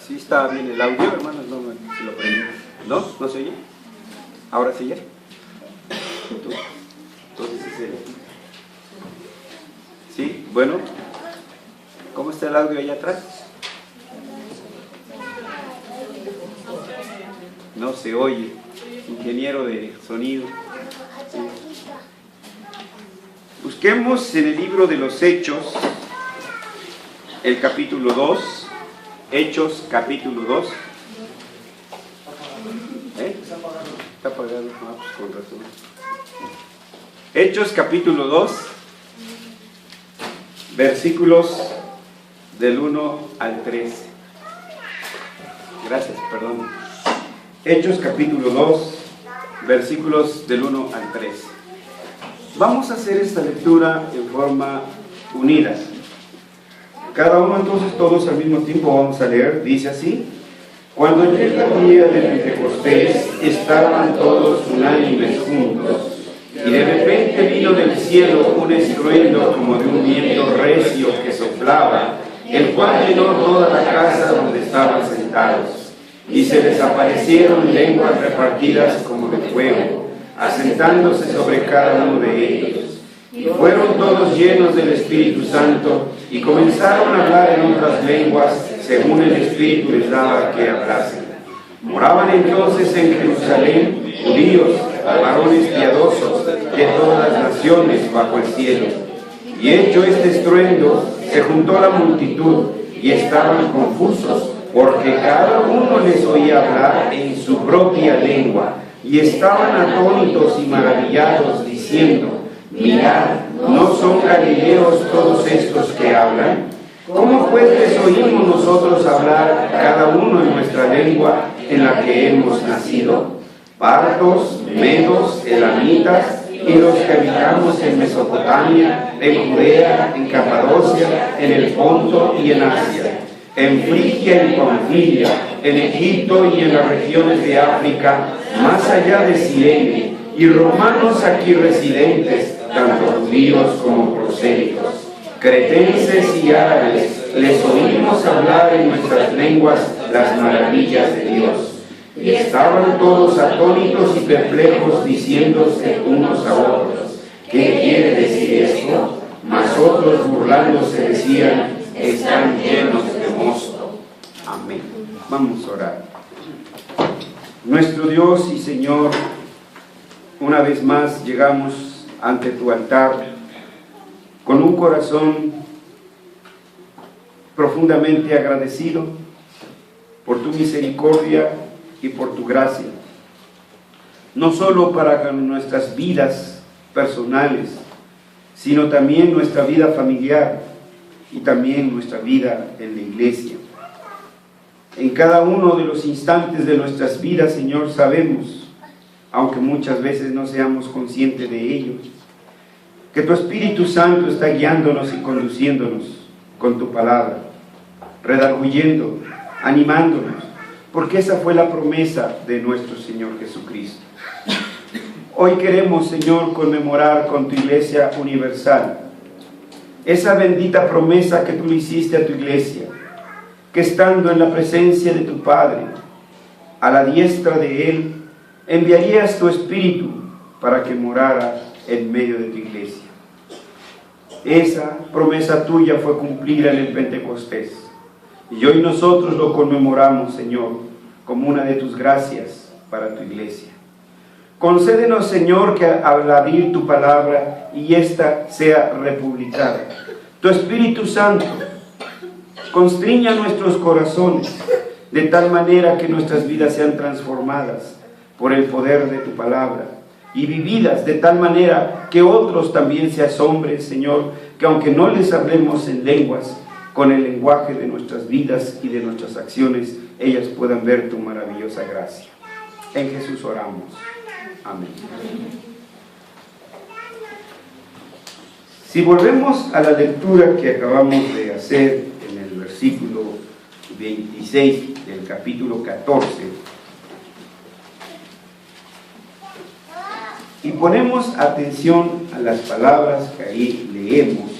Sí está bien el audio, hermanos, no se lo prendí. ¿No? ¿No se oye? ¿Ahora sí ya? Entonces es el... ¿Sí? Bueno. ¿Cómo está el audio allá atrás? No se oye. Ingeniero de sonido. Sí. Busquemos en el libro de los Hechos, el capítulo 2. Hechos, capítulo 2. Está apagado. Ah, pues con razón. Hechos, capítulo 2, versículos del 1 al 13. Gracias, perdón. Hechos, capítulo 2, versículos del 1 al 13. Vamos a hacer esta lectura en forma unida. Cada uno, entonces, todos al mismo tiempo vamos a leer. Dice así: cuando llega el día de Pentecostés, estaban todos unánimes juntos, y de repente vino del cielo un estruendo como de un viento recio que soplaba, el cual llenó toda la casa donde estaban sentados, y se les aparecieron lenguas repartidas como de fuego, asentándose sobre cada uno de ellos. Y fueron todos llenos del Espíritu Santo, y comenzaron a hablar en otras lenguas, según el Espíritu les daba que hablasen. Moraban entonces en Jerusalén judíos, varones piadosos, de todas las naciones bajo el cielo. Y hecho este estruendo, se juntó la multitud, y estaban confusos, porque cada uno les oía hablar en su propia lengua, y estaban atónitos y maravillados, diciendo: mirad, ¿no son galileos todos estos que hablan? ¿Cómo pues les oímos nosotros hablar cada uno en nuestra lengua en la que hemos nacido? Partos, medos, elamitas, y los que habitamos en Mesopotamia, en Judea, en Capadocia, en el Ponto y en Asia, en Frigia y Panfilia, en Egipto y en las regiones de África, más allá de Cirene, y romanos aquí residentes, tanto judíos como prosélitos, cretenses y árabes, les oímos hablar en nuestras lenguas las maravillas de Dios. Y estaban todos atónitos y perplejos, diciéndose unos a otros: ¿qué quiere decir esto? Mas otros, burlándose, decían: están llenos de mosto. Amén. Vamos a orar. Nuestro Dios y Señor, una vez más llegamos ante tu altar con un corazón profundamente agradecido por tu misericordia y por tu gracia, no solo para nuestras vidas personales, sino también nuestra vida familiar y también nuestra vida en la iglesia. En cada uno de los instantes de nuestras vidas, Señor, sabemos, aunque muchas veces no seamos conscientes de ello, que tu Espíritu Santo está guiándonos y conduciéndonos con tu palabra, redarguyendo, animándonos, porque esa fue la promesa de nuestro Señor Jesucristo. Hoy queremos, Señor, conmemorar con tu Iglesia Universal esa bendita promesa que tú le hiciste a tu Iglesia, que estando en la presencia de tu Padre, a la diestra de Él, enviarías tu Espíritu para que morara en medio de tu Iglesia. Esa promesa tuya fue cumplida en el Pentecostés, y hoy nosotros lo conmemoramos, Señor, como una de tus gracias para tu Iglesia. Concédenos, Señor, que al abrir tu palabra y ésta sea republicada, tu Espíritu Santo constriña nuestros corazones de tal manera que nuestras vidas sean transformadas por el poder de tu palabra y vividas de tal manera que otros también se asombren, Señor, que aunque no les hablemos en lenguas, con el lenguaje de nuestras vidas y de nuestras acciones, ellas puedan ver tu maravillosa gracia. En Jesús oramos. Amén. Si volvemos a la lectura que acabamos de hacer en el versículo 26 del capítulo 14, y ponemos atención a las palabras que ahí leemos,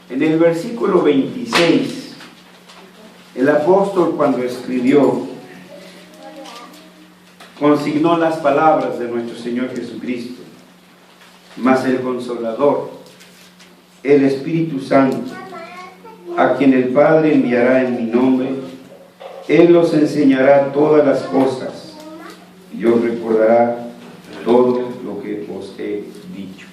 en el versículo 26 El apóstol, cuando escribió, consignó las palabras de nuestro Señor Jesucristo: mas el Consolador, el Espíritu Santo, a quien el Padre enviará en mi nombre, Él os enseñará todas las cosas y os recordará todo lo que os he dicho.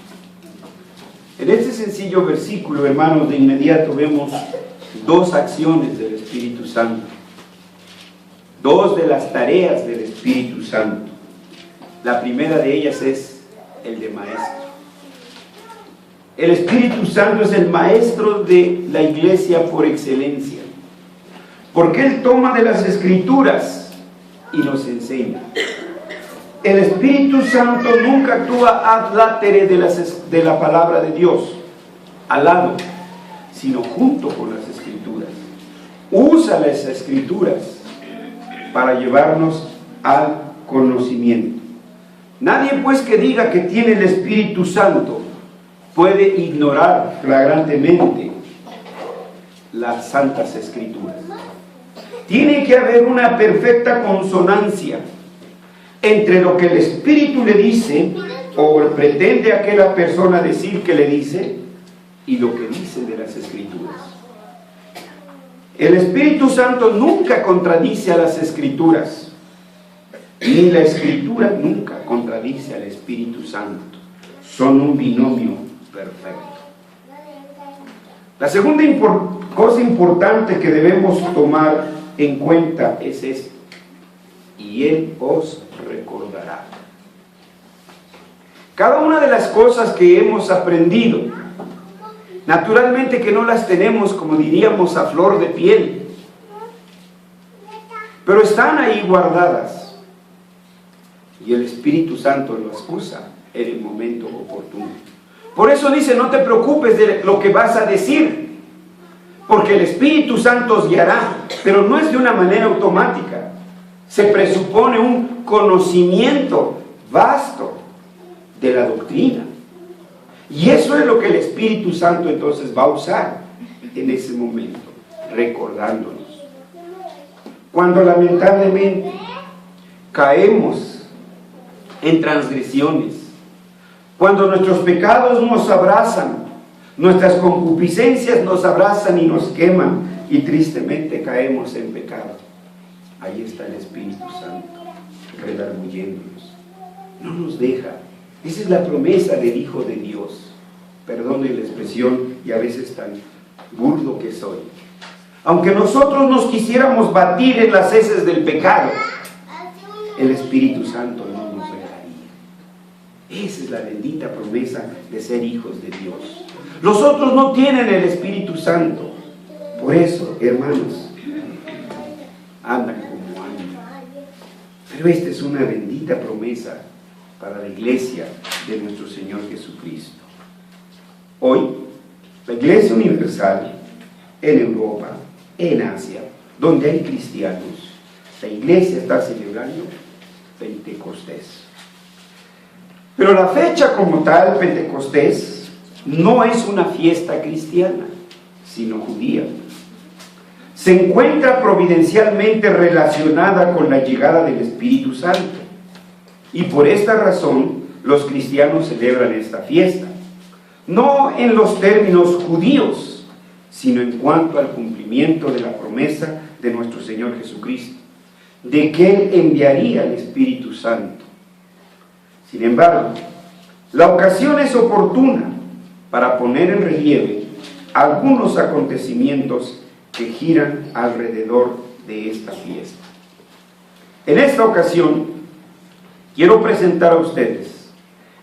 En este sencillo versículo, hermanos, de inmediato vemos dos acciones del Espíritu Santo, dos de las tareas del Espíritu Santo. La primera de ellas es el de maestro. El Espíritu Santo es el maestro de la iglesia por excelencia, porque Él toma de las Escrituras y nos enseña. El Espíritu Santo nunca actúa ad latere de la palabra de Dios, al lado, sino junto con las Escrituras. Usa las Escrituras para llevarnos al conocimiento. Nadie pues que diga que tiene el Espíritu Santo puede ignorar flagrantemente las Santas Escrituras. Tiene que haber una perfecta consonancia entre lo que el Espíritu le dice o pretende aquella persona decir que le dice y lo que dice de las Escrituras. El Espíritu Santo nunca contradice a las Escrituras, ni la Escritura nunca contradice al Espíritu Santo. Son un binomio perfecto. La segunda cosa importante que debemos tomar en cuenta es esto: y Él os recordará. Cada una de las cosas que hemos aprendido, naturalmente que no las tenemos, como diríamos, a flor de piel, pero están ahí guardadas y el Espíritu Santo las usa en el momento oportuno. Por eso dice: no te preocupes de lo que vas a decir, porque el Espíritu Santo os guiará, pero no es de una manera automática. Se presupone un conocimiento vasto de la doctrina. Y eso es lo que el Espíritu Santo entonces va a usar en ese momento, recordándonos. Cuando lamentablemente caemos en transgresiones, cuando nuestros pecados nos abrazan, nuestras concupiscencias nos abrazan y nos queman, y tristemente caemos en pecado, ahí está el Espíritu Santo redarguyéndonos. No nos deja. Esa es la promesa del Hijo de Dios. Perdonen la expresión y a veces tan burdo que soy. Aunque nosotros nos quisiéramos batir en las heces del pecado, el Espíritu Santo no nos dejaría. Esa es la bendita promesa de ser hijos de Dios. Los otros no tienen el Espíritu Santo. Por eso, hermanos, andan como andan. Pero esta es una bendita promesa para la iglesia de nuestro Señor Jesucristo. Hoy, la Iglesia Universal en Europa, en Asia, donde hay cristianos, la iglesia está celebrando Pentecostés. Pero la fecha como tal, Pentecostés, no es una fiesta cristiana, sino judía. Se encuentra providencialmente relacionada con la llegada del Espíritu Santo. Y por esta razón, los cristianos celebran esta fiesta. No en los términos judíos, sino en cuanto al cumplimiento de la promesa de nuestro Señor Jesucristo, de que Él enviaría el Espíritu Santo. Sin embargo, la ocasión es oportuna para poner en relieve algunos acontecimientos que giran alrededor de esta fiesta. En esta ocasión, quiero presentar a ustedes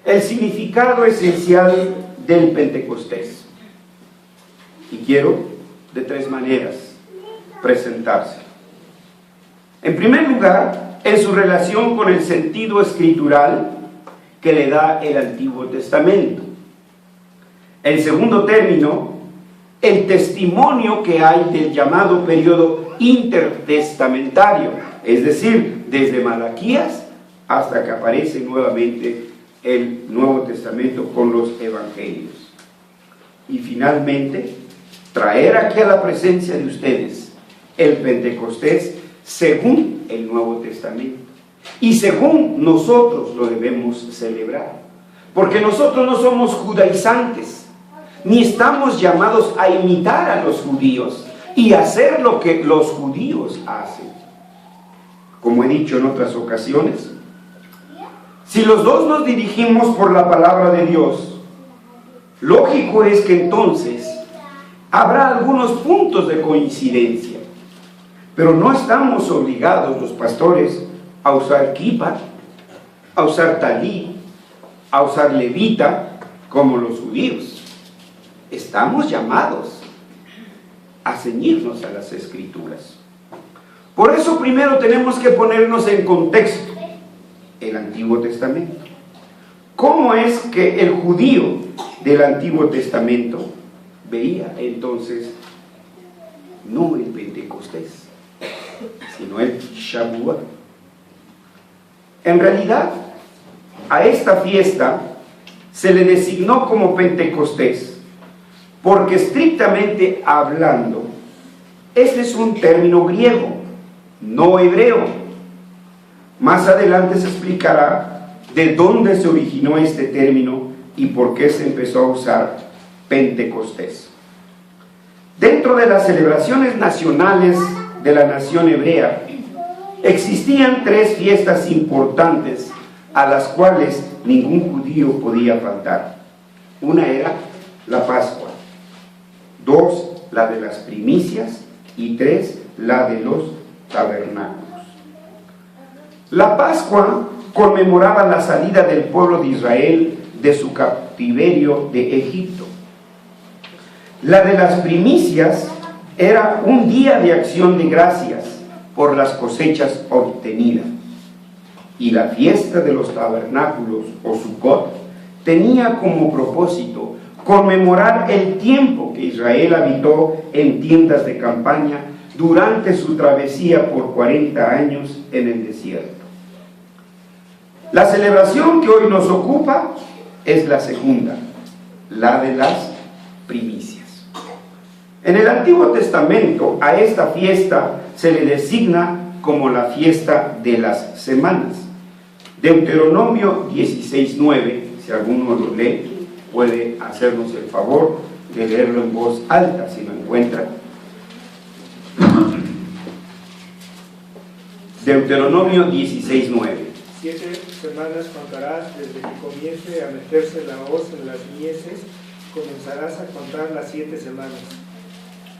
el significado esencial del Pentecostés. Y quiero de tres maneras presentárselo. En primer lugar, en su relación con el sentido escritural que le da el Antiguo Testamento. En segundo término, el testimonio que hay del llamado periodo intertestamentario, es decir, desde Malaquías hasta que aparece nuevamente el Nuevo Testamento con los Evangelios. Y finalmente, traer aquí a la presencia de ustedes el Pentecostés según el Nuevo Testamento y según nosotros lo debemos celebrar, porque nosotros no somos judaizantes, ni estamos llamados a imitar a los judíos y hacer lo que los judíos hacen. Como he dicho en otras ocasiones, si los dos nos dirigimos por la palabra de Dios, lógico es que entonces habrá algunos puntos de coincidencia, pero no estamos obligados los pastores a usar kippah, a usar talí, a usar levita como los judíos. Estamos llamados a ceñirnos a las Escrituras. Por eso primero tenemos que ponernos en contexto el Antiguo Testamento. ¿Cómo es que el judío del Antiguo Testamento veía entonces no el Pentecostés, sino el Shavuot? En realidad, a esta fiesta se le designó como Pentecostés porque estrictamente hablando, este es un término griego, no hebreo. Más adelante se explicará de dónde se originó este término y por qué se empezó a usar Pentecostés. Dentro de las celebraciones nacionales de la nación hebrea, existían 3 fiestas importantes a las cuales ningún judío podía faltar. Una era la Pascua, 2, la de las primicias, y 3, la de los tabernáculos. La Pascua conmemoraba la salida del pueblo de Israel de su cautiverio de Egipto. La de las primicias era un día de acción de gracias por las cosechas obtenidas. Y la fiesta de los tabernáculos, o Sukkot, tenía como propósito conmemorar el tiempo que Israel habitó en tiendas de campaña durante su travesía por 40 años en el desierto. La celebración que hoy nos ocupa es la segunda, la de las primicias. En el Antiguo Testamento a esta fiesta se le designa como la fiesta de las semanas. Deuteronomio 16:9, si alguno lo lee, puede hacernos el favor de leerlo en voz alta si lo encuentra. Deuteronomio 16:9. 7 semanas contarás desde que comience a meterse la hoz en las mieses, comenzarás a contar las 7 semanas.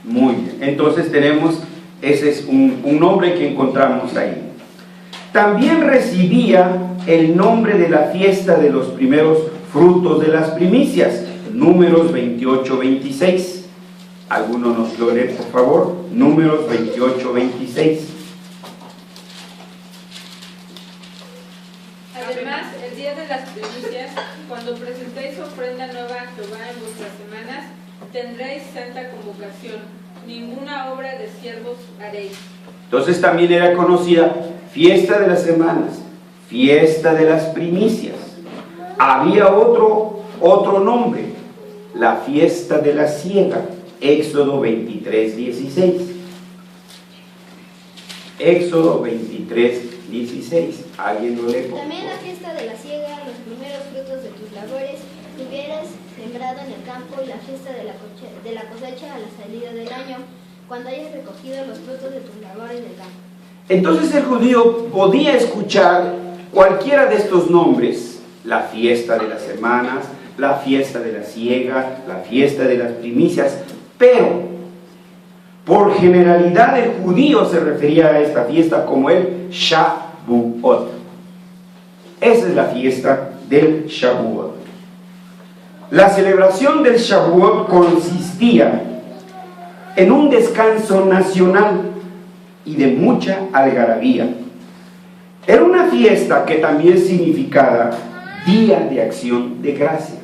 Muy bien, entonces tenemos, ese es un nombre que encontramos ahí. También recibía el nombre de la fiesta de los primeros frutos de las primicias, Números 28-26. ¿Alguno nos lo lee, por favor? Números 28-26. Además, el día de las primicias, cuando presentéis ofrenda nueva a Jehová en vuestras semanas, tendréis santa convocación. Ninguna obra de siervos haréis. Entonces también era conocida fiesta de las semanas, fiesta de las primicias. Había otro nombre, la fiesta de la siega, Éxodo 23:16. Éxodo 23:16. ¿Alguien lo lee? También la fiesta de la siega, los primeros frutos de tus labores que hubieras sembrado en el campo, y la fiesta de la cosecha a la salida del año, cuando hayas recogido los frutos de tus labores del campo. Entonces el judío podía escuchar cualquiera de estos nombres, la fiesta de las semanas, la fiesta de la siega, la fiesta de las primicias, pero por generalidad el judío se refería a esta fiesta como el Shavuot. Esa es la fiesta del Shavuot. La celebración del Shavuot consistía en un descanso nacional y de mucha algarabía. Era una fiesta que también significaba Día de Acción de Gracias.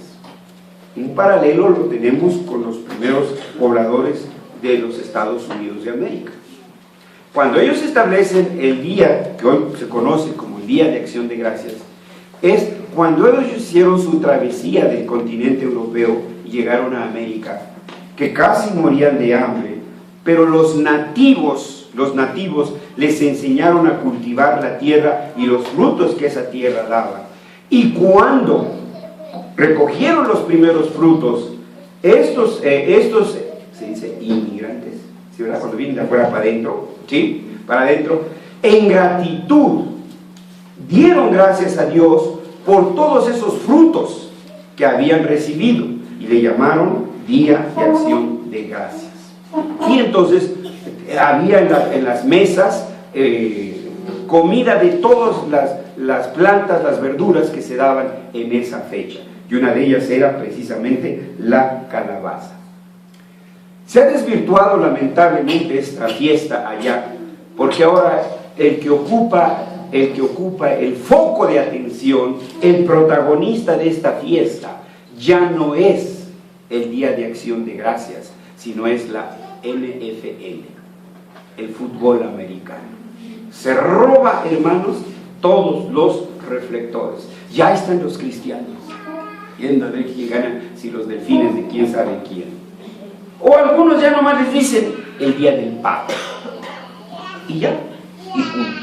Un paralelo lo tenemos con los primeros pobladores de los Estados Unidos de América. Cuando ellos establecen el día que hoy se conoce como el Día de Acción de Gracias, es cuando ellos hicieron su travesía del continente europeo y llegaron a América, que casi morían de hambre, pero los nativos los nativos les enseñaron a cultivar la tierra y los frutos que esa tierra daba. Y cuando recogieron los primeros frutos, estos se dice inmigrantes, ¿sí, verdad? Cuando vienen de afuera para adentro, ¿sí? Para adentro, en gratitud, dieron gracias a Dios por todos esos frutos que habían recibido y le llamaron Día de Acción de Gracias. Y entonces había en las mesas comida de todas las plantas, las verduras que se daban en esa fecha, y una de ellas era precisamente la calabaza. Se ha desvirtuado lamentablemente esta fiesta allá, porque ahora el que ocupa el foco de atención, el protagonista de esta fiesta, ya no es el Día de Acción de Gracias, sino es la NFL, el fútbol americano. Se roba, hermanos, todos los reflectores. Ya están los cristianos viendo a ver quién gana, si los delfines de quién sabe quién. O algunos ya nomás les dicen el día del Papa. Y ya, y punto.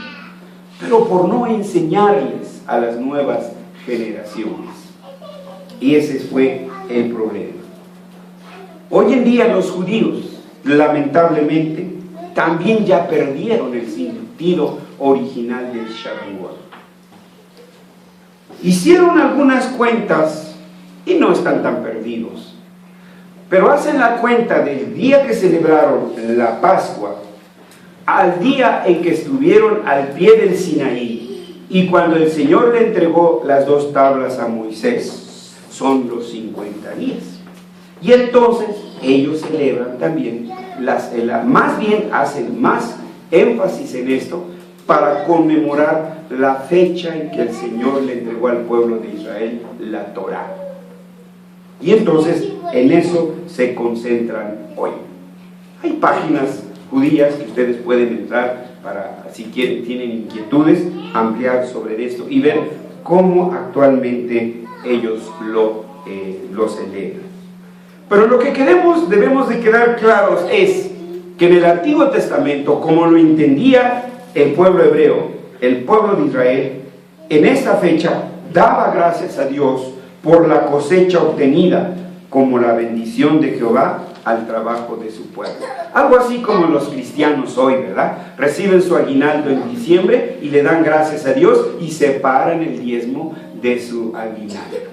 Pero por no enseñarles a las nuevas generaciones. Y ese fue el problema. Hoy en día los judíos, lamentablemente, también ya perdieron el sentido original del Shavuot. Hicieron algunas cuentas y no están tan perdidos, pero hacen la cuenta del día que celebraron la Pascua al día en que estuvieron al pie del Sinaí y cuando el Señor le entregó las 2 tablas a Moisés. Son los 50 días. Y entonces ellos celebran también, más bien hacen más énfasis en esto para conmemorar la fecha en que el Señor le entregó al pueblo de Israel la Torá. Y entonces en eso se concentran hoy. Hay páginas judías que ustedes pueden entrar para, si quieren, tienen inquietudes, ampliar sobre esto y ver cómo actualmente ellos lo celebran. Pero lo que debemos de quedar claros es que en el Antiguo Testamento, como lo entendía el pueblo hebreo, el pueblo de Israel, en esta fecha daba gracias a Dios por la cosecha obtenida como la bendición de Jehová al trabajo de su pueblo. Algo así como los cristianos hoy, ¿verdad? Reciben su aguinaldo en diciembre y le dan gracias a Dios y separan el diezmo de su aguinaldo.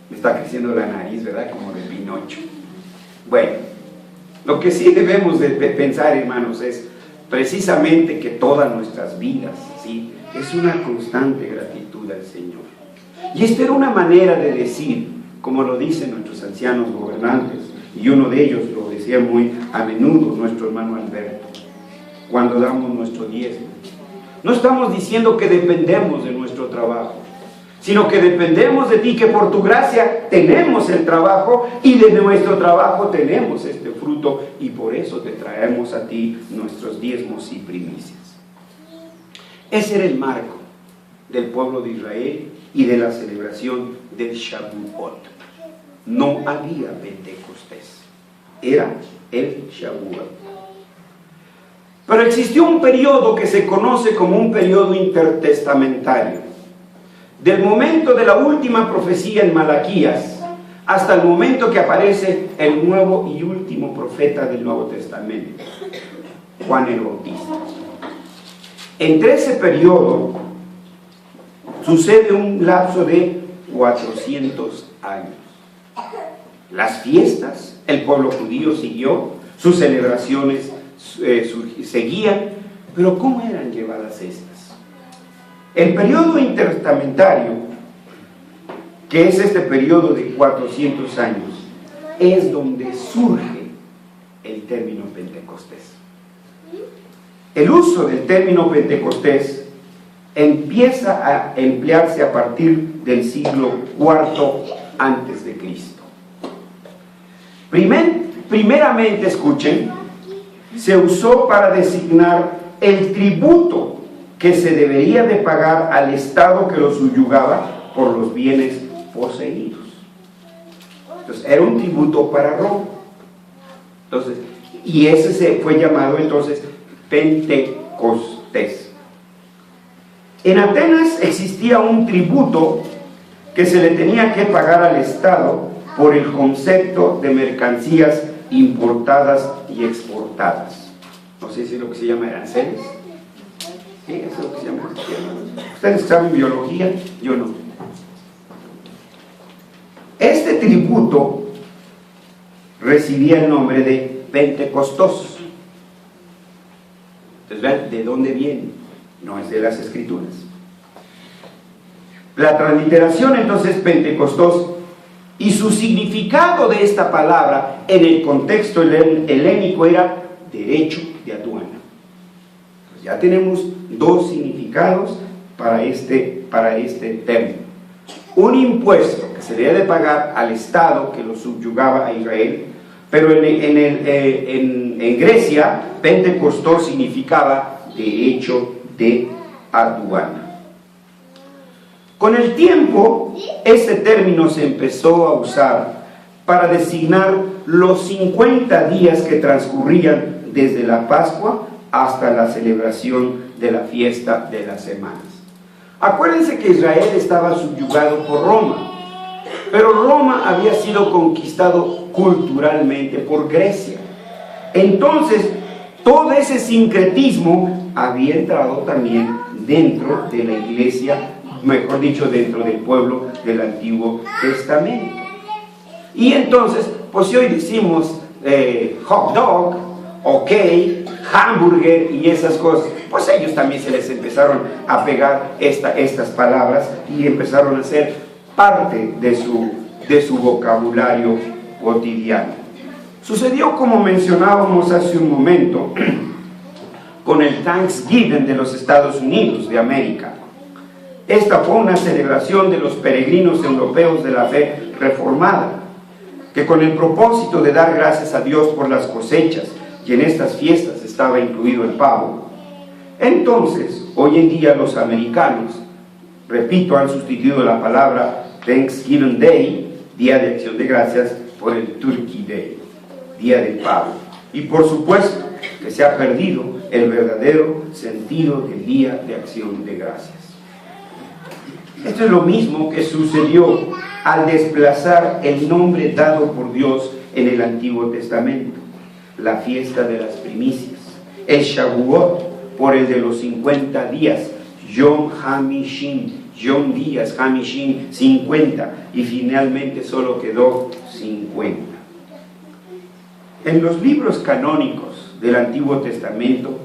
Me está creciendo la nariz, ¿verdad? Como de Pinocho. Bueno, lo que sí debemos de pensar, hermanos, es precisamente que todas nuestras vidas, ¿sí?, es una constante gratitud al Señor. Y esta era una manera de decir, como lo dicen nuestros ancianos gobernantes, y uno de ellos lo decía muy a menudo, nuestro hermano Alberto, cuando damos nuestro diezmo. No estamos diciendo que dependemos de nuestro trabajo, sino que dependemos de ti, que por tu gracia tenemos el trabajo y de nuestro trabajo tenemos este fruto, y por eso te traemos a ti nuestros diezmos y primicias. Ese era el marco del pueblo de Israel y de la celebración del Shavuot. No había Pentecostés, era el Shavuot. Pero existió un periodo que se conoce como un periodo intertestamentario, del momento de la última profecía en Malaquías hasta el momento que aparece el nuevo y último profeta del Nuevo Testamento, Juan el Bautista. Entre ese periodo sucede un lapso de 400 años. Las fiestas, el pueblo judío siguió, sus celebraciones seguían, pero ¿cómo eran llevadas estas? El periodo intertestamentario, que es este periodo de 400 años, es donde surge el término Pentecostés. El uso del término Pentecostés empieza a emplearse a partir del siglo IV antes de Cristo. Primeramente, escuchen, se usó para designar el tributo que se debería de pagar al Estado que lo subyugaba por los bienes poseídos. Entonces, era un tributo para Roma. Entonces, y ese se fue llamado entonces Pentecostés. En Atenas existía un tributo que se le tenía que pagar al Estado por el concepto de mercancías importadas y exportadas. No sé si es lo que se llama aranceles. Sí, eso es lo que se llama. Ustedes saben biología, yo no. Este tributo recibía el nombre de Pentecostos. Entonces vean de dónde viene, no es de las Escrituras. La transliteración entonces Pentecostos, y su significado de esta palabra en el contexto helénico era derecho de aduana. Entonces ya tenemos dos significados para este término. Un impuesto que se debía de pagar al Estado que lo subyugaba a Israel, pero en Grecia, Pentecostés significaba derecho de aduana. Con el tiempo, este término se empezó a usar para designar los 50 días que transcurrían desde la Pascua hasta la celebración de la fiesta de las semanas. Acuérdense que Israel estaba subyugado por Roma, pero Roma había sido conquistado culturalmente por Grecia. Entonces, todo ese sincretismo había entrado también dentro de la iglesia, mejor dicho, dentro del pueblo del Antiguo Testamento. Y entonces, pues si hoy decimos hot dog, ok, hamburger y esas cosas, pues a ellos también se les empezaron a pegar estas palabras y empezaron a ser parte de su vocabulario cotidiano. Sucedió, como mencionábamos hace un momento, con el Thanksgiving de los Estados Unidos de América. Esta fue una celebración de los peregrinos europeos de la fe reformada, que con el propósito de dar gracias a Dios por las cosechas, y en estas fiestas estaba incluido el pavo. Entonces, hoy en día los americanos, repito, han sustituido la palabra Thanksgiving Day, Día de Acción de Gracias, por el Turkey Day, Día del Pavo. Y por supuesto que se ha perdido el verdadero sentido del Día de Acción de Gracias. Esto es lo mismo que sucedió al desplazar el nombre dado por Dios en el Antiguo Testamento, la fiesta de las primicias, el Shavuot por el de los 50 días, Yom HaMishim, Yom días, HaMishim, 50, y finalmente solo quedó 50. En los libros canónicos del Antiguo Testamento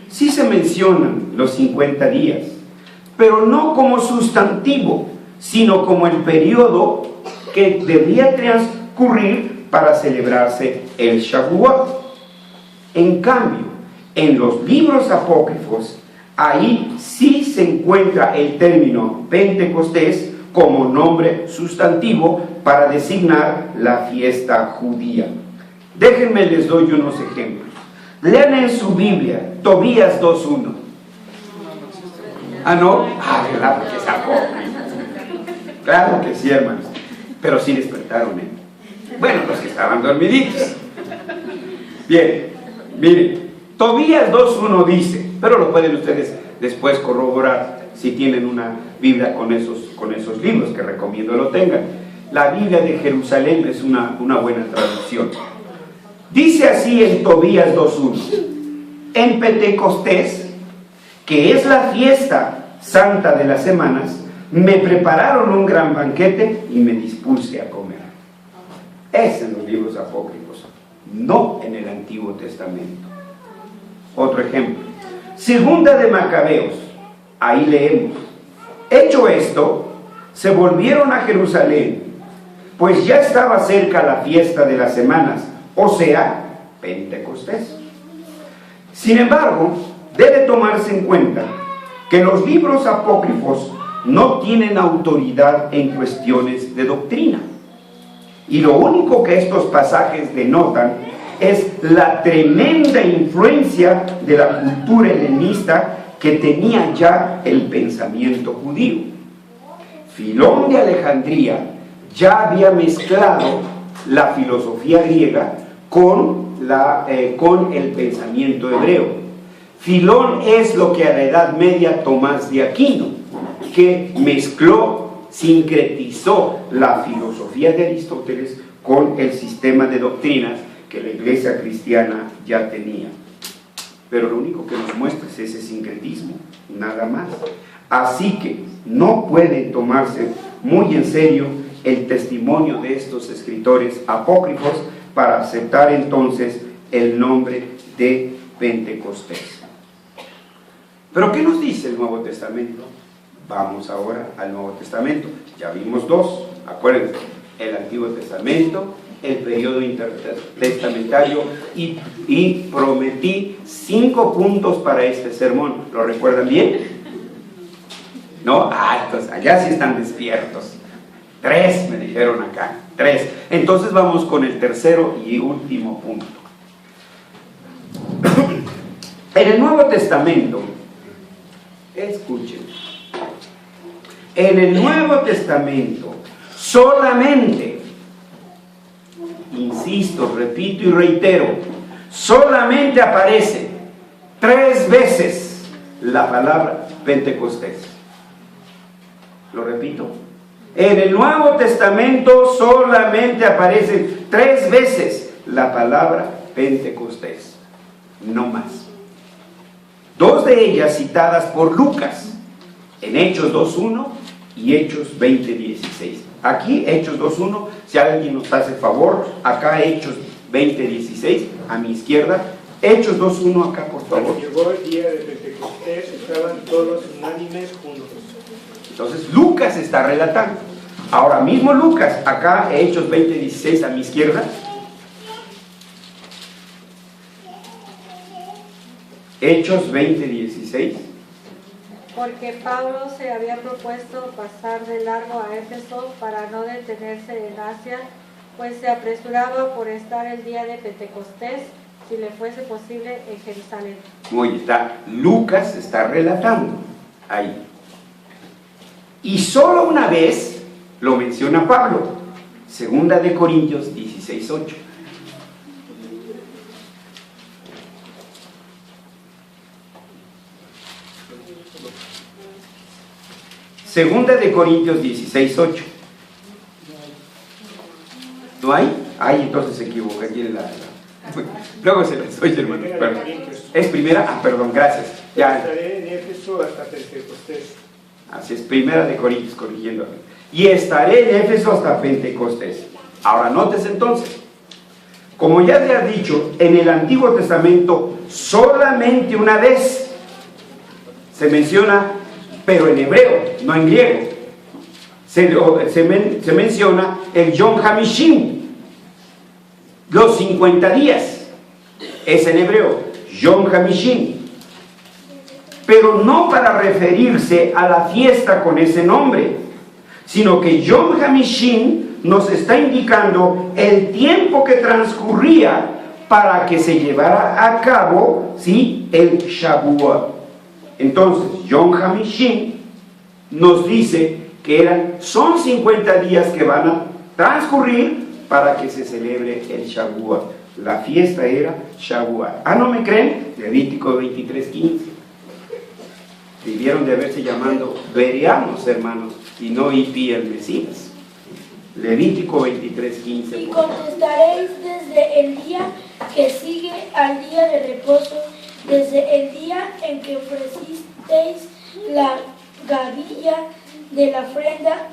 sí se mencionan los 50 días, pero no como sustantivo, sino como el periodo que debía transcurrir para celebrarse el Shavuot. En cambio, en los libros apócrifos, ahí sí se encuentra el término Pentecostés como nombre sustantivo para designar la fiesta judía. Déjenme les doy unos ejemplos. Lean en su Biblia Tobías 2:1. ¿Ah, no? Ah, claro que es apócrifo. Claro que sí, hermanos. Pero sí despertaron, ¿eh? Bueno, los que estaban dormiditos. Bien, miren, Tobías 2:1 dice, pero lo pueden ustedes después corroborar si tienen una Biblia con esos libros, que recomiendo lo tengan. La Biblia de Jerusalén es una buena traducción. Dice así en Tobías 2:1: en Pentecostés, que es la fiesta santa de las semanas, me prepararon un gran banquete y me dispuse a comer. Es en los libros apócrifos, no en el Antiguo Testamento. Otro ejemplo, Segunda de Macabeos, ahí leemos: hecho esto, se volvieron a Jerusalén, pues ya estaba cerca la fiesta de las semanas, o sea, Pentecostés. Sin embargo, debe tomarse en cuenta que los libros apócrifos no tienen autoridad en cuestiones de doctrina, y lo único que estos pasajes denotan es la tremenda influencia de la cultura helenista que tenía ya el pensamiento judío. Filón de Alejandría ya había mezclado la filosofía griega con con el pensamiento hebreo. Filón es lo que a la Edad Media Tomás de Aquino, que mezcló, sincretizó la filosofía de Aristóteles con el sistema de doctrinas que la iglesia cristiana ya tenía. Pero lo único que nos muestra es ese sincretismo, nada más. Así que no puede tomarse muy en serio el testimonio de estos escritores apócrifos para aceptar entonces el nombre de Pentecostés. ¿Pero qué nos dice el Nuevo Testamento? Vamos ahora al Nuevo Testamento. Ya vimos dos, acuérdense, el Antiguo Testamento, el periodo intertestamentario, y prometí 5 puntos para este sermón. ¿Lo recuerdan bien? ¿No? Entonces allá sí están despiertos. 3 me dijeron acá, 3. Entonces vamos con el tercero y último punto. En el Nuevo Testamento, escuchen, en el Nuevo Testamento solamente, insisto, repito y reitero, solamente aparece 3 veces la palabra Pentecostés. Lo repito, en el Nuevo Testamento solamente aparecen 3 veces la palabra Pentecostés, no más. 2 de ellas citadas por Lucas, en Hechos 2.1 y Hechos 20.16. Aquí Hechos 2.1, si alguien nos hace favor, acá Hechos 20.16, a mi izquierda, Hechos 2.1 acá, por favor. Cuando llegó el día de Pentecostés, estaban todos unánimes juntos. Entonces Lucas está relatando. Ahora mismo Lucas, acá Hechos 20.16 a mi izquierda. Hechos 20.16. Porque Pablo se había propuesto pasar de largo a Éfeso para no detenerse en Asia, pues se apresuraba por estar el día de Pentecostés, si le fuese posible, en Jerusalén. Muy está, Lucas está relatando ahí. Y solo una vez lo menciona Pablo, 2 de Corintios 16.8. Segunda de Corintios 16.8. ¿No hay? Entonces se equivoca. Luego se las oye, hermano. ¿Es primera? Perdón, gracias. Ya. Estaré en Éfeso hasta Pentecostés. Así es, 1 de Corintios, corrigiendo. Y estaré en Éfeso hasta Pentecostés. Ahora, notes entonces, como ya te ha dicho, en el Antiguo Testamento solamente una vez se menciona, pero en hebreo, no en griego. Se menciona el Yom HaMishim, los 50 días. Es en hebreo, Yom HaMishim. Pero no para referirse a la fiesta con ese nombre, sino que Yom HaMishim nos está indicando el tiempo que transcurría para que se llevara a cabo, ¿sí?, el Shavuot. Entonces, Yom HaMishim nos dice que son 50 días que van a transcurrir para que se celebre el Shavuot. La fiesta era Shavuot. ¿No me creen? Levítico 23:15. Debieron de haberse llamando bereanos, hermanos, y no Ipi el Mesías. Levítico 23:15. Y contestaréis desde el día que sigue al día de reposo, desde el día en que ofrecisteis la gavilla de la ofrenda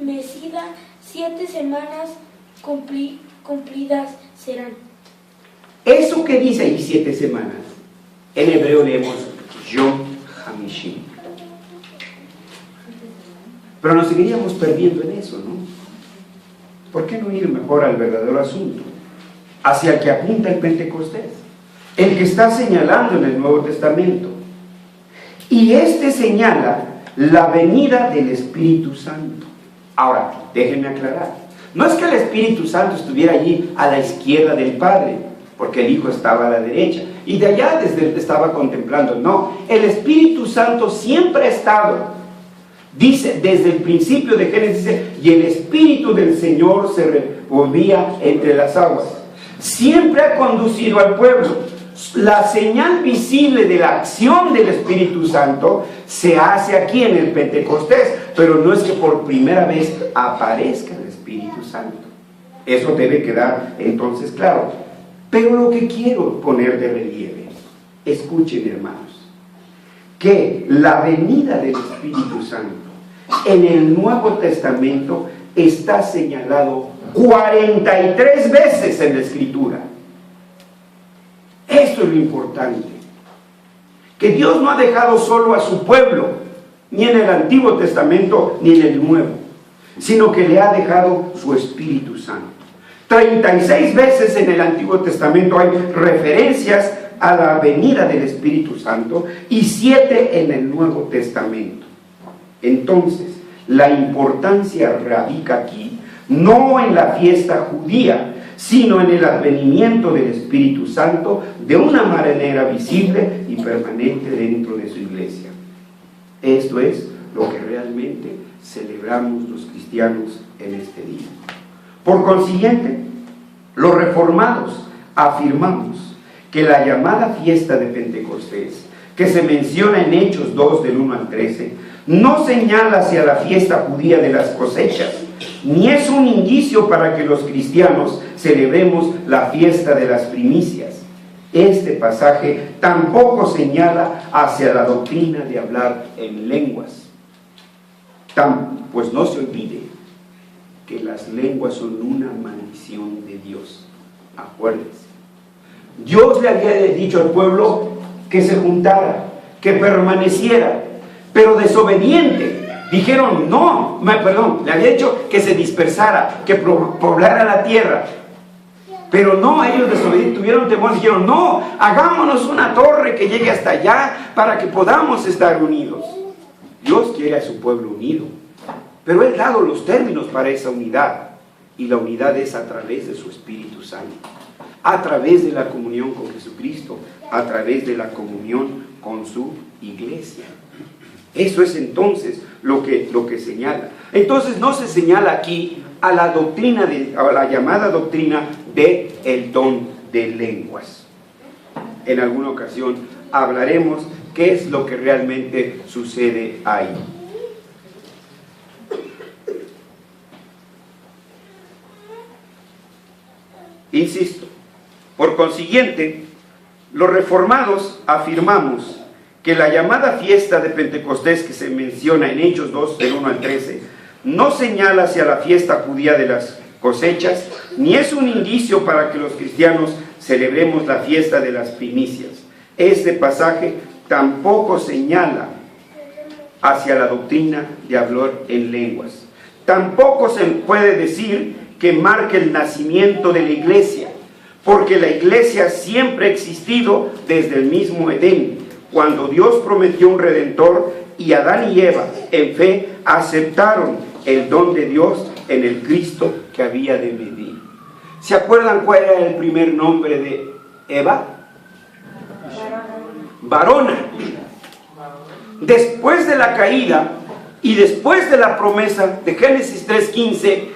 mecida, 7 semanas cumplidas serán. Eso que dice ahí 7 semanas, en hebreo leemos Yom HaMishim. Pero nos seguiríamos perdiendo en eso, ¿no? ¿Por qué no ir mejor al verdadero asunto? Hacia el que apunta el Pentecostés, el que está señalando en el Nuevo Testamento. Y este señala la venida del Espíritu Santo. Ahora, déjenme aclarar. No es que el Espíritu Santo estuviera allí a la izquierda del Padre, porque el Hijo estaba a la derecha, y de allá estaba contemplando. No, el Espíritu Santo siempre ha estado. Dice, desde el principio de Génesis, dice, y el Espíritu del Señor se movía entre las aguas. siempre ha conducido al pueblo. La señal visible de la acción del Espíritu Santo se hace aquí en el Pentecostés, pero no es que por primera vez aparezca el Espíritu Santo. Eso debe quedar entonces claro. Pero lo que quiero poner de relieve, escuchen hermanos, que la venida del Espíritu Santo en el Nuevo Testamento está señalado 43 veces en la Escritura. Esto es lo importante, que Dios no ha dejado solo a su pueblo, ni en el Antiguo Testamento ni en el Nuevo, sino que le ha dejado su Espíritu Santo. 36 veces en el Antiguo Testamento hay referencias a la venida del Espíritu Santo y 7 en el Nuevo Testamento. Entonces, la importancia radica aquí, no en la fiesta judía, sino en el advenimiento del Espíritu Santo de una manera visible y permanente dentro de su iglesia. Esto es lo que realmente celebramos los cristianos en este día. Por consiguiente, los reformados afirmamos que la llamada fiesta de Pentecostés, que se menciona en Hechos 2 del 1 al 13, no señala hacia la fiesta judía de las cosechas, ni es un indicio para que los cristianos celebremos la fiesta de las primicias. Este pasaje tampoco señala hacia la doctrina de hablar en lenguas. Pues no se olvide que las lenguas son una maldición de Dios. Acuérdense. Dios le había dicho al pueblo que se juntara, que permaneciera, pero desobediente. Dijeron le había dicho que se dispersara, que poblara la tierra. Pero no, ellos desobedientes, tuvieron temor, dijeron, no, hagámonos una torre que llegue hasta allá para que podamos estar unidos. Dios quiere a su pueblo unido, pero Él ha dado los términos para esa unidad, y la unidad es a través de su Espíritu Santo, a través de la comunión con Jesucristo, a través de la comunión con su iglesia. Eso es entonces lo que señala. Entonces no se señala aquí a la doctrina a la llamada doctrina del don de lenguas. En alguna ocasión hablaremos qué es lo que realmente sucede ahí. Insisto, por consiguiente, los reformados afirmamos que la llamada fiesta de Pentecostés que se menciona en Hechos 2, del 1 al 13, no señala hacia la fiesta judía de las cosechas, ni es un indicio para que los cristianos celebremos la fiesta de las primicias. Este pasaje tampoco señala hacia la doctrina de hablar en lenguas. Tampoco se puede decir que marque el nacimiento de la iglesia, porque la iglesia siempre ha existido desde el mismo Edén, cuando Dios prometió un redentor y Adán y Eva en fe aceptaron el don de Dios en el Cristo que había de venir. ¿Se acuerdan cuál era el primer nombre de Eva? Varona. Después de la caída y después de la promesa de Génesis 3:15,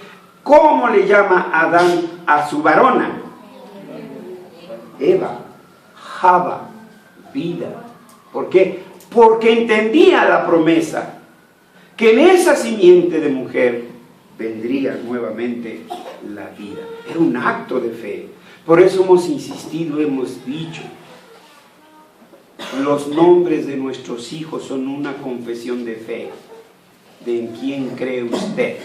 ¿cómo le llama Adán a su varona? Eva, Java, vida. ¿Por qué? Porque entendía la promesa que en esa simiente de mujer vendría nuevamente la vida. Era un acto de fe. Por eso hemos insistido, hemos dicho, los nombres de nuestros hijos son una confesión de fe, de en quién cree usted.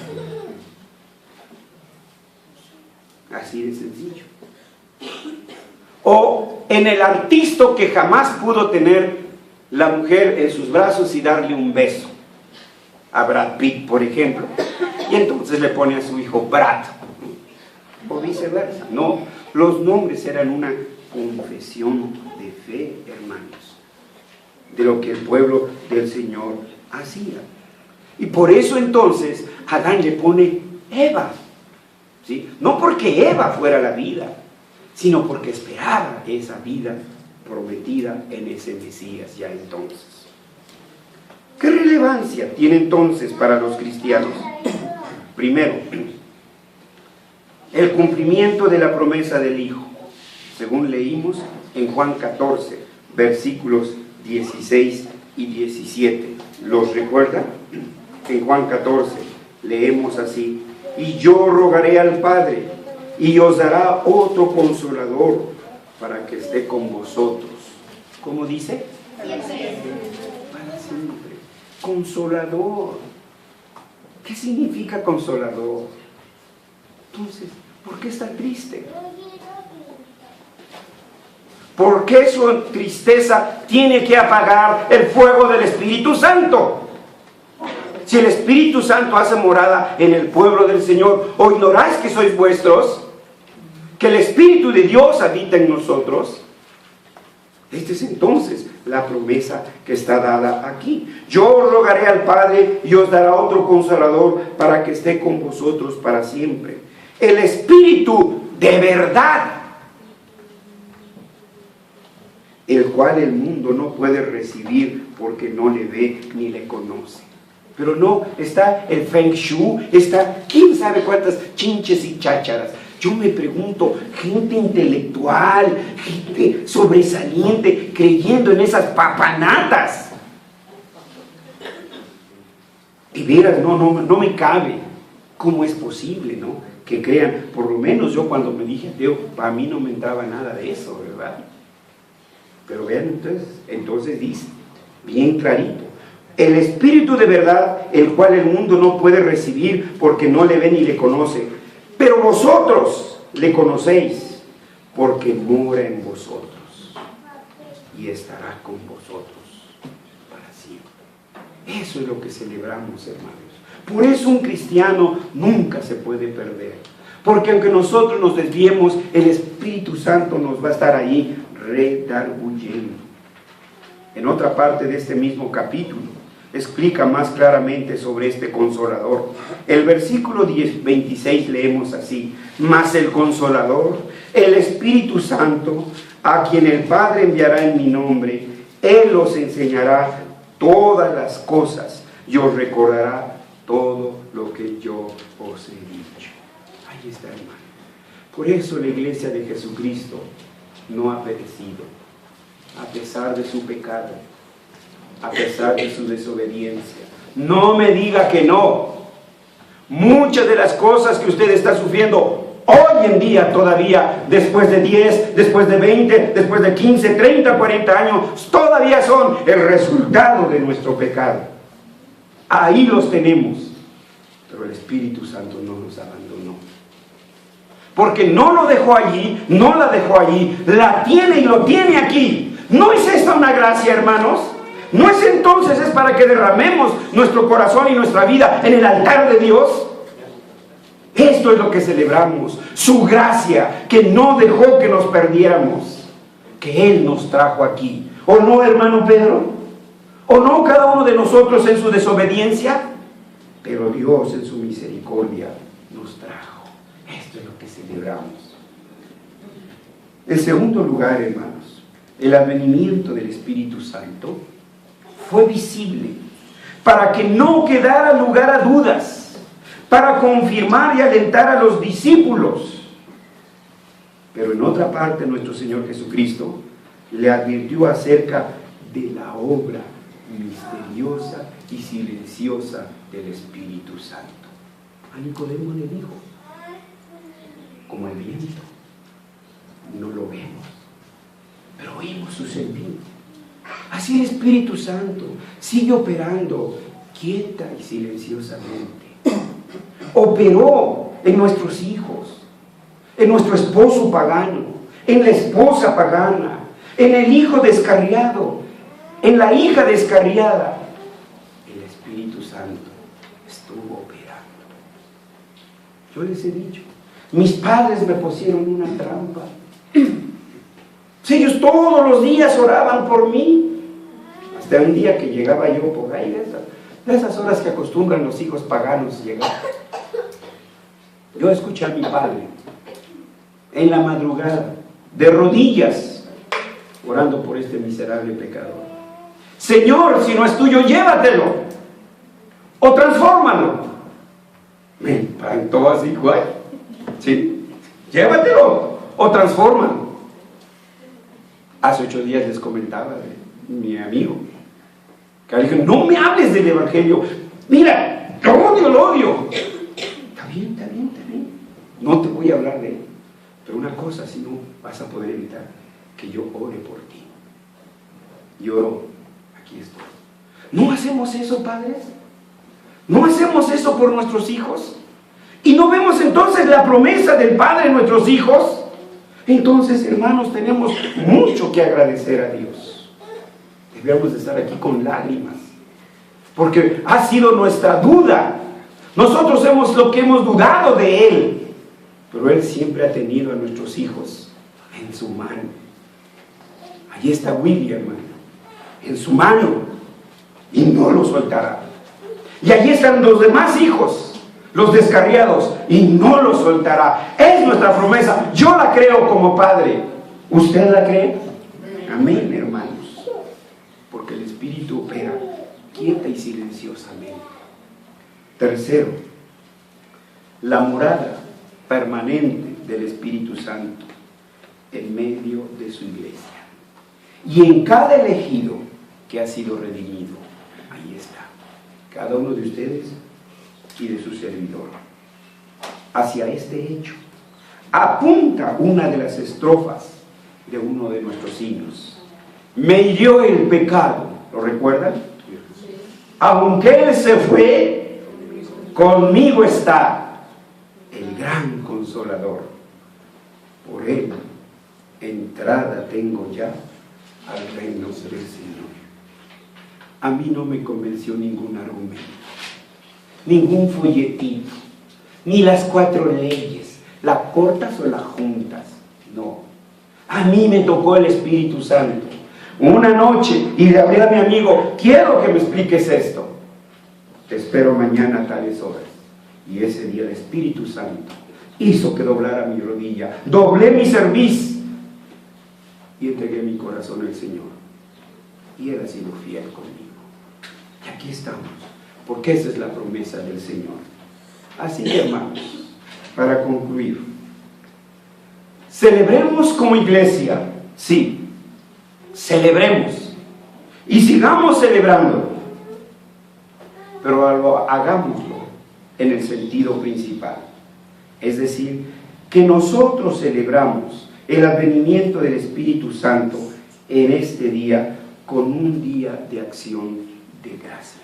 Así de sencillo. O en el artista que jamás pudo tener la mujer en sus brazos y darle un beso, a Brad Pitt, por ejemplo, y entonces le pone a su hijo Brad, o viceversa. No, los nombres eran una confesión de fe, hermanos, de lo que el pueblo del Señor hacía. Y por eso entonces Adán le pone Eva, ¿sí? No porque Eva fuera la vida, sino porque esperaba esa vida prometida en ese Mesías ya entonces. ¿Qué relevancia tiene entonces para los cristianos? Primero, el cumplimiento de la promesa del Hijo. según leímos en Juan 14, versículos 16 y 17. ¿Los recuerdan? En Juan 14 leemos así: y yo rogaré al Padre, y os dará otro consolador para que esté con vosotros. ¿Cómo dice? Siempre. Para siempre. Consolador. ¿Qué significa consolador? Entonces, ¿por qué está triste? ¿Por qué su tristeza tiene que apagar el fuego del Espíritu Santo? Si el Espíritu Santo hace morada en el pueblo del Señor, ¿o ignoráis que sois vuestros? Que el Espíritu de Dios habita en nosotros. Esta es entonces la promesa que está dada aquí. Yo rogaré al Padre y os dará otro consolador para que esté con vosotros para siempre. El Espíritu de verdad, el cual el mundo no puede recibir porque no le ve ni le conoce. Pero no, está el Feng Shui, está quién sabe cuántas chinches y chácharas. Yo me pregunto, gente intelectual, gente sobresaliente, creyendo en esas papanatas. De veras, no me cabe. ¿Cómo es posible, no? Que crean, por lo menos yo cuando me dije ateo, para mí no me entraba nada de eso, ¿verdad? Pero vean entonces dice, bien clarito, el Espíritu de verdad, el cual el mundo no puede recibir porque no le ve ni le conoce, pero vosotros le conocéis porque mora en vosotros y estará con vosotros para siempre. Eso es lo que celebramos, hermanos. Por eso un cristiano nunca se puede perder, porque aunque nosotros nos desviemos, el Espíritu Santo nos va a estar ahí redarguyendo. En otra parte de este mismo capítulo explica más claramente sobre este consolador. El versículo 26 leemos así: mas el consolador, el Espíritu Santo, a quien el Padre enviará en mi nombre, Él os enseñará todas las cosas y os recordará todo lo que yo os he dicho. Ahí está, hermano. Por eso la iglesia de Jesucristo no ha perecido, a pesar de su pecado, a pesar de su desobediencia. No me diga que no. Muchas de las cosas que usted está sufriendo hoy en día todavía, después de 10, después de 20, después de 15, 30, 40 años, todavía son el resultado de nuestro pecado. Ahí los tenemos. Pero el Espíritu Santo no nos abandonó. Porque no lo dejó allí, no la dejó allí, la tiene y lo tiene aquí. ¿No es esta una gracia, hermanos? ¿No es entonces es para que derramemos nuestro corazón y nuestra vida en el altar de Dios? Esto es lo que celebramos, su gracia, que no dejó que nos perdiéramos, que Él nos trajo aquí. ¿O no, hermano Pedro? ¿O no cada uno de nosotros en su desobediencia? Pero Dios en su misericordia nos trajo. Esto es lo que celebramos. En segundo lugar, hermanos, el advenimiento del Espíritu Santo fue visible para que no quedara lugar a dudas, para confirmar y alentar a los discípulos. Pero en otra parte, nuestro Señor Jesucristo le advirtió acerca de la obra misteriosa y silenciosa del Espíritu Santo. A Nicodemo le dijo: como el viento, no lo vemos, pero oímos su sentir. Así el Espíritu Santo sigue operando quieta y silenciosamente. Operó en nuestros hijos, en nuestro esposo pagano, en la esposa pagana, en el hijo descarriado, en la hija descarriada. El Espíritu Santo estuvo operando. Yo les he dicho, mis padres me pusieron una trampa. Si ellos todos los días oraban por mí, hasta un día que llegaba yo por ahí, de esas horas que acostumbran los hijos paganos llegar. Yo escuché a mi padre en la madrugada, de rodillas, orando por este miserable pecador. Señor, si no es tuyo, llévatelo o transfórmalo. Me impactó así, güey. Sí, llévatelo o transfórmalo. Hace 8 días les comentaba de mi amigo, que le dije, no me hables del Evangelio, mira, lo odio. Está bien. No te voy a hablar de él. Pero una cosa, si no vas a poder evitar, que yo ore por ti. Yo aquí estoy. ¿No hacemos eso, padres? ¿No hacemos eso por nuestros hijos? ¿Y no vemos entonces la promesa del Padre en nuestros hijos? Entonces, hermanos, tenemos mucho que agradecer a Dios. Debemos de estar aquí con lágrimas, porque ha sido nuestra duda. Nosotros somos lo que hemos dudado de Él, pero Él siempre ha tenido a nuestros hijos en su mano. Allí está Willy, hermano, en su mano, y no lo soltará. Y allí están los demás hijos, los descarriados, y no lo soltará. Es nuestra promesa. Yo la creo como padre. ¿Usted la cree? Amén, hermanos. Porque el Espíritu opera quieta y silenciosamente. Tercero, la morada permanente del Espíritu Santo en medio de su iglesia. Y en cada elegido que ha sido redimido, ahí está, cada uno de ustedes y de su servidor. Hacia este hecho apunta una de las estrofas de uno de nuestros himnos. Me hirió el pecado, ¿lo recuerdan? Aunque Él se fue, conmigo está el gran Consolador. Por Él entrada tengo ya al reino del Señor. A mí no me convenció ningún argumento, ningún folletito, ni las 4 leyes, las cortas o las juntas. No, a mí me tocó el Espíritu Santo. Una noche, y le hablé a mi amigo, quiero que me expliques esto. Te espero mañana a tales horas. Y ese día el Espíritu Santo hizo que doblara mi rodilla, doblé mi cerviz y entregué mi corazón al Señor. Y Él ha sido fiel conmigo. Y aquí estamos, porque esa es la promesa del Señor. Así que, hermanos, para concluir, celebremos como iglesia, sí, celebremos y sigamos celebrando, pero hagámoslo en el sentido principal, es decir, que nosotros celebramos el advenimiento del Espíritu Santo en este día con un día de acción de gracias.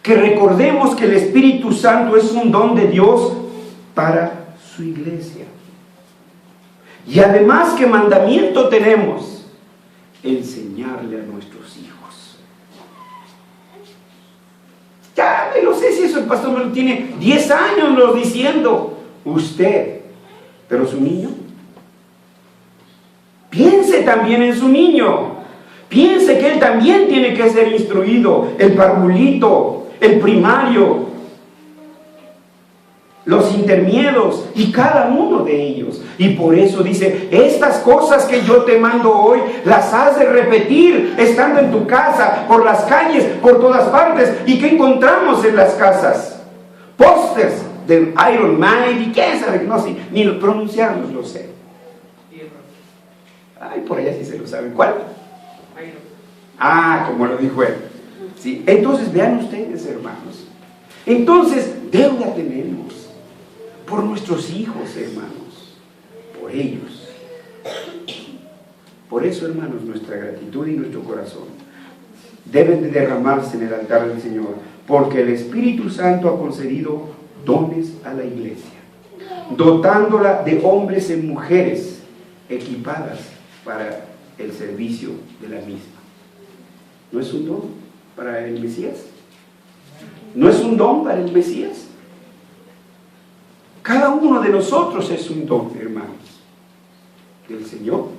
Que recordemos que el Espíritu Santo es un don de Dios para su iglesia. Y además, ¿qué mandamiento tenemos? Enseñarle a nuestros hijos. Ya me lo sé, si eso el pastor me lo tiene 10 años lo diciendo. Usted, pero su niño. Piense también en su niño. Piense que él también tiene que ser instruido. El parvulito, el primario, los intermedios y cada uno de ellos. Y por eso dice, estas cosas que yo te mando hoy, las has de repetir estando en tu casa, por las calles, por todas partes. ¿Y qué encontramos en las casas? Pósters de Iron Man y quién sabe, no sé, ni pronunciarlos lo sé. Ay, por allá sí se lo saben. ¿Cuál? Ah, como lo dijo él. Sí. Entonces, vean ustedes, hermanos. Entonces, deuda tenemos por nuestros hijos, hermanos, por ellos. Por eso, hermanos, nuestra gratitud y nuestro corazón deben de derramarse en el altar del Señor, porque el Espíritu Santo ha concedido dones a la iglesia, dotándola de hombres y mujeres equipadas para el servicio de la misma. ¿No es un don para el Mesías? ¿No es un don para el Mesías? Cada uno de nosotros es un don, hermanos, del Señor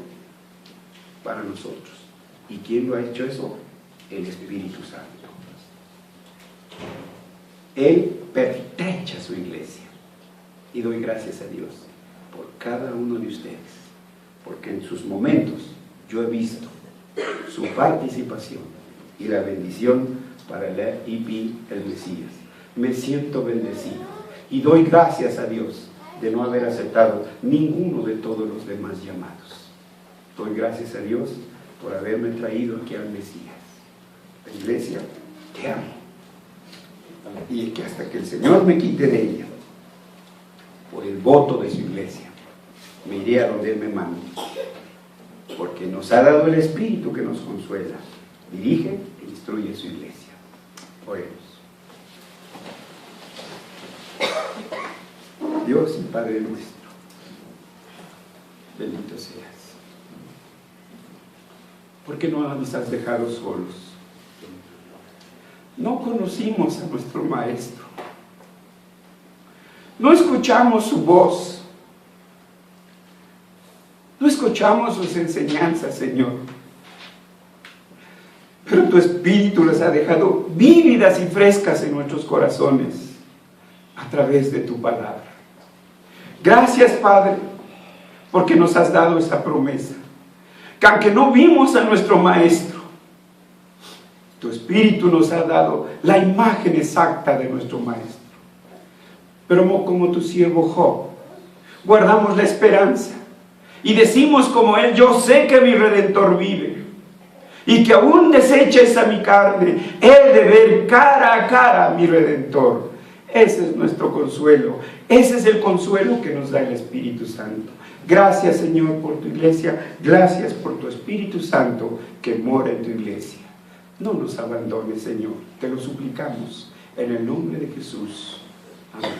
para nosotros. ¿Y quién lo ha hecho eso? El Espíritu Santo. Él pertrecha su iglesia. Y doy gracias a Dios por cada uno de ustedes, porque en sus momentos yo he visto su participación y la bendición para el IP, el Mesías. Me siento bendecido y doy gracias a Dios de no haber aceptado ninguno de todos los demás llamados. Doy gracias a Dios por haberme traído aquí al Mesías. La iglesia, te amo. Y que hasta que el Señor me quite de ella, por el voto de su iglesia, me iré a donde Él me mande. Porque nos ha dado el Espíritu que nos consuela, dirige e instruye su iglesia. Oremos. Dios y Padre nuestro, bendito seas, porque no nos has dejado solos. No conocimos a nuestro Maestro, no escuchamos su voz, no escuchamos sus enseñanzas, Señor, pero tu Espíritu las ha dejado vívidas y frescas en nuestros corazones a través de tu palabra. Gracias, Padre, porque nos has dado esa promesa, que aunque no vimos a nuestro Maestro, tu Espíritu nos ha dado la imagen exacta de nuestro Maestro. Pero como tu siervo Job, guardamos la esperanza y decimos como él: yo sé que mi Redentor vive, y que aún deseches a mi carne, he de ver cara a cara a mi Redentor. Ese es nuestro consuelo, ese es el consuelo que nos da el Espíritu Santo. Gracias, Señor, por tu iglesia, gracias por tu Espíritu Santo que mora en tu iglesia. No nos abandones, Señor, te lo suplicamos en el nombre de Jesús. Amén.